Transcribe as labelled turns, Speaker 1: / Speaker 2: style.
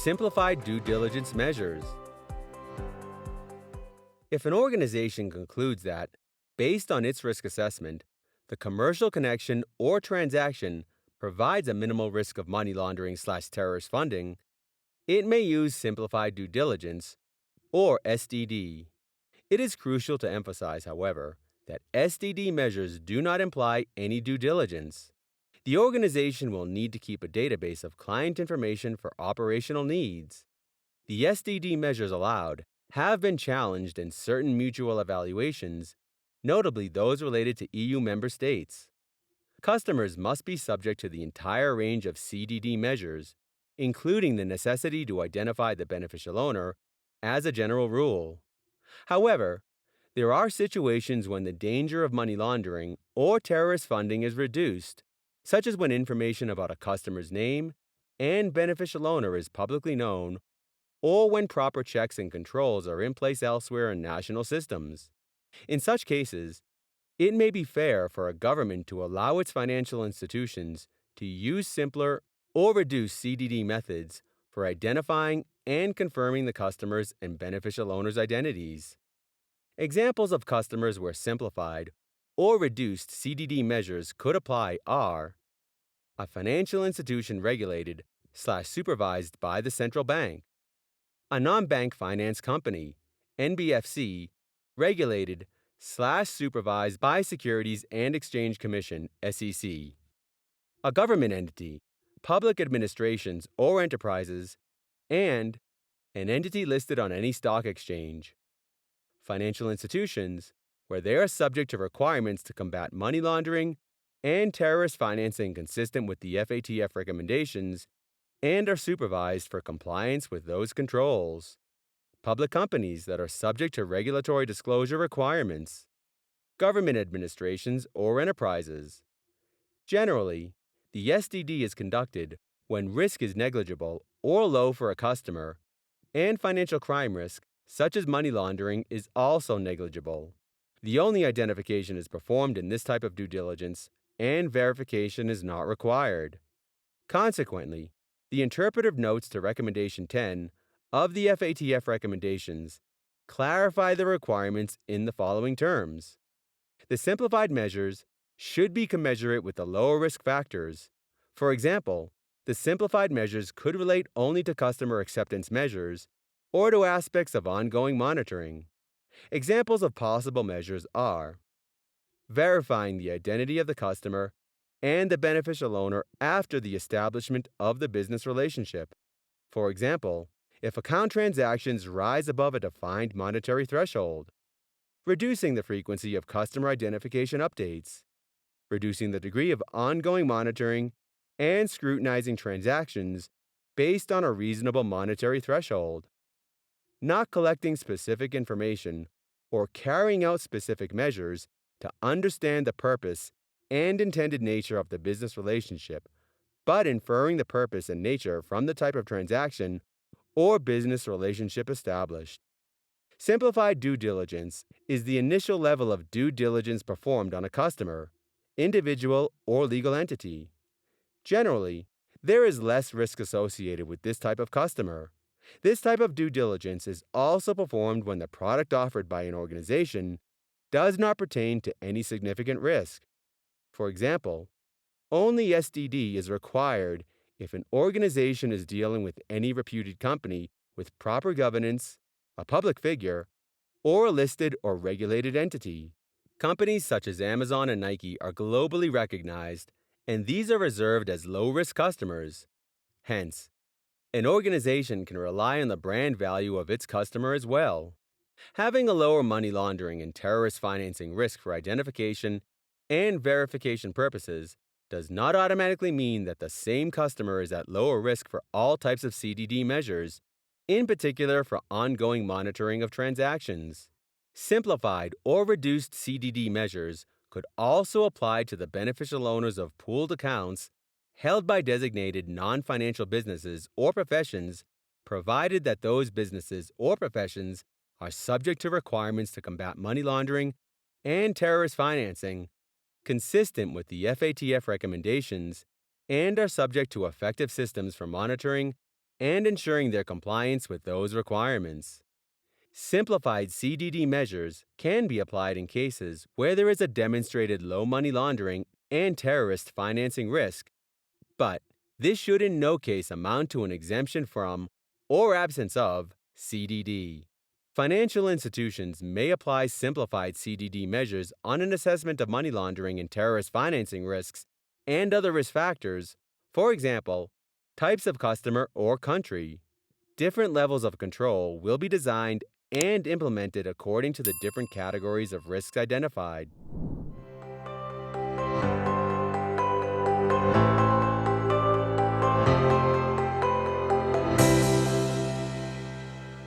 Speaker 1: Simplified due diligence measures. If an organization concludes that, based on its risk assessment, the commercial connection or transaction provides a minimal risk of money laundering/terrorist funding, it may use simplified due diligence, or SDD. It is crucial to emphasize, however, that SDD measures do not imply any due diligence. The organization will need to keep a database of client information for operational needs. The SDD measures allowed have been challenged in certain mutual evaluations, notably those related to EU member states. Customers must be subject to the entire range of CDD measures, including the necessity to identify the beneficial owner, as a general rule. However, there are situations when the danger of money laundering or terrorist funding is reduced, such as when information about a customer's name and beneficial owner is publicly known, or when proper checks and controls are in place elsewhere in national systems. In such cases, it may be fair for a government to allow its financial institutions to use simpler or reduced CDD methods for identifying and confirming the customers' and beneficial owners' identities. Examples of customers where simplified or reduced CDD measures could apply are a financial institution regulated/supervised by the central bank, a non-bank finance company, NBFC, regulated/supervised by Securities and Exchange Commission, SEC, a government entity, public administrations or enterprises, and an entity listed on any stock exchange. Financial institutions, where they are subject to requirements to combat money laundering and terrorist financing consistent with the FATF recommendations and are supervised for compliance with those controls. Public companies that are subject to regulatory disclosure requirements. Government administrations or enterprises. Generally, the SDD is conducted when risk is negligible or low for a customer, and financial crime risk, such as money laundering, is also negligible. The only identification is performed in this type of due diligence, and verification is not required. Consequently, the interpretive notes to Recommendation 10 of the FATF recommendations clarify the requirements in the following terms. The simplified measures should be commensurate with the lower risk factors. For example, the simplified measures could relate only to customer acceptance measures or to aspects of ongoing monitoring. Examples of possible measures are verifying the identity of the customer and the beneficial owner after the establishment of the business relationship. For example, if account transactions rise above a defined monetary threshold, reducing the frequency of customer identification updates, reducing the degree of ongoing monitoring, and scrutinizing transactions based on a reasonable monetary threshold, not collecting specific information or carrying out specific measures to understand the purpose and intended nature of the business relationship, but inferring the purpose and nature from the type of transaction or business relationship established. Simplified due diligence is the initial level of due diligence performed on a customer, individual, or legal entity. Generally, there is less risk associated with this type of customer. This type of due diligence is also performed when the product offered by an organization does not pertain to any significant risk. For example, only SDD is required if an organization is dealing with any reputed company with proper governance, a public figure, or a listed or regulated entity. Companies such as Amazon and Nike are globally recognized, and these are reserved as low-risk customers. Hence, an organization can rely on the brand value of its customer as well. Having a lower money laundering and terrorist financing risk for identification and verification purposes does not automatically mean that the same customer is at lower risk for all types of CDD measures, in particular for ongoing monitoring of transactions. Simplified or reduced CDD measures could also apply to the beneficial owners of pooled accounts held by designated non-financial businesses or professions, provided that those businesses or professions are subject to requirements to combat money laundering and terrorist financing, consistent with the FATF recommendations, and are subject to effective systems for monitoring and ensuring their compliance with those requirements. Simplified CDD measures can be applied in cases where there is a demonstrated low money laundering and terrorist financing risk, but this should in no case amount to an exemption from or absence of CDD. Financial institutions may apply simplified CDD measures on an assessment of money laundering and terrorist financing risks and other risk factors, for example, types of customer or country. Different levels of control will be designed and implemented according to the different categories of risks identified.